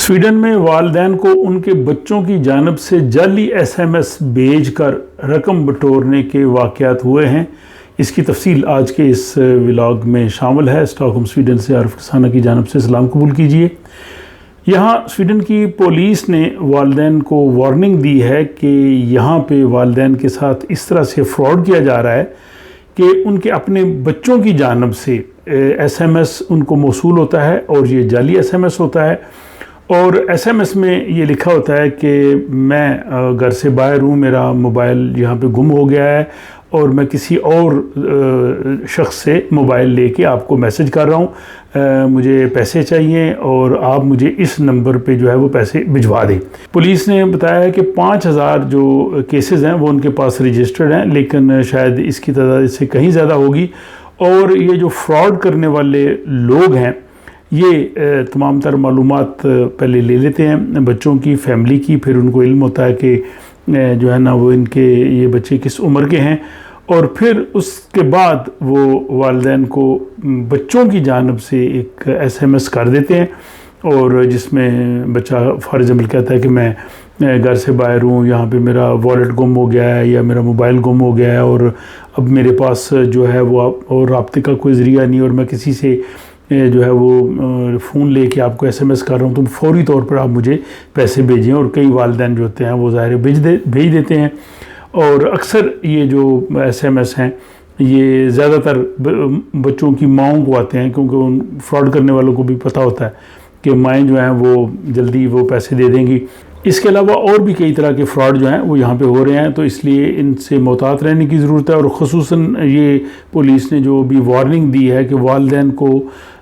Sweden میں والدین کو ان کے بچوں کی جانب سے جعلی ایس ایم ایس بھیج کر رقم بٹورنے کے واقعات ہوئے ہیں۔ اس کی تفصیل آج کے اس ولاگ میں شامل ہے۔ اسٹاک ہوم سویڈن سے عارف رسانہ کی جانب سے سلام قبول کیجیے۔ یہاں سویڈن کی پولیس نے والدین کو وارننگ دی ہے کہ یہاں پہ والدین کے ساتھ اس طرح سے فراڈ کیا جا رہا ہے کہ ان کے اپنے بچوں کی جانب سے ایس ایم ایس ان کو موصول ہوتا ہے اور یہ جعلی ایس ایم ایس ہوتا ہے، اور ایس ایم ایس میں یہ لکھا ہوتا ہے کہ میں گھر سے باہر ہوں، میرا موبائل یہاں پہ گم ہو گیا ہے اور میں کسی اور شخص سے موبائل لے کے آپ کو میسج کر رہا ہوں، مجھے پیسے چاہیے اور آپ مجھے اس نمبر پہ جو ہے وہ پیسے بھجوا دیں۔ پولیس نے بتایا ہے کہ 5000 جو کیسز ہیں وہ ان کے پاس رجسٹرڈ ہیں، لیکن شاید اس کی تعداد اس سے کہیں زیادہ ہوگی، اور یہ جو فراڈ کرنے والے لوگ ہیں یہ تمام تر معلومات پہلے لے لیتے ہیں بچوں کی، فیملی کی، پھر ان کو علم ہوتا ہے کہ جو ہے نا وہ ان کے یہ بچے کس عمر کے ہیں، اور پھر اس کے بعد وہ والدین کو بچوں کی جانب سے ایک ایس ایم ایس کر دیتے ہیں، اور جس میں بچہ فار ایگزامپل کہتا ہے کہ میں گھر سے باہر ہوں، یہاں پہ میرا والیٹ گم ہو گیا ہے یا میرا موبائل گم ہو گیا ہے، اور اب میرے پاس جو ہے وہ اور رابطے کا کوئی ذریعہ نہیں، اور میں کسی سے جو ہے وہ فون لے کے آپ کو ایس ایم ایس کر رہا ہوں، تو فوری طور پر آپ مجھے پیسے بھیجیں۔ اور کئی والدین جو ہوتے ہیں وہ ظاہر بھیج دیتے ہیں، اور اکثر یہ جو ایس ایم ایس ہیں یہ زیادہ تر بچوں کی ماؤں کو آتے ہیں، کیونکہ ان فراڈ کرنے والوں کو بھی پتہ ہوتا ہے کہ مائیں جو ہیں وہ جلدی وہ پیسے دے دیں گی۔ اس کے علاوہ اور بھی کئی طرح کے فراڈ جو ہیں وہ یہاں پہ ہو رہے ہیں، تو اس لیے ان سے محتاط رہنے کی ضرورت ہے، اور خصوصاً یہ پولیس نے جو بھی وارننگ دی ہے کہ والدین کو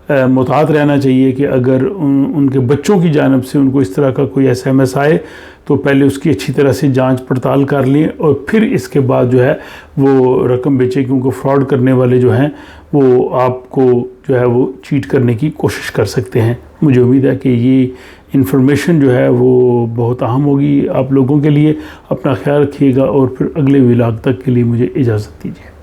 محتاط رہنا چاہیے کہ اگر ان کے بچوں کی جانب سے ان کو اس طرح کا کوئی ایس ایم ایس آئے تو پہلے اس کی اچھی طرح سے جانچ پڑتال کر لیں، اور پھر اس کے بعد جو ہے وہ رقم بھیجیں، کیونکہ فراڈ کرنے والے جو ہیں وہ آپ کو جو ہے وہ چیٹ کرنے کی کوشش کر سکتے ہیں۔ مجھے امید ہے کہ یہ انفارمیشن جو ہے وہ بہت اہم ہوگی آپ لوگوں کے لیے۔ اپنا خیال رکھیے گا، اور پھر اگلے ولاگ تک کے لیے مجھے اجازت دیجیے۔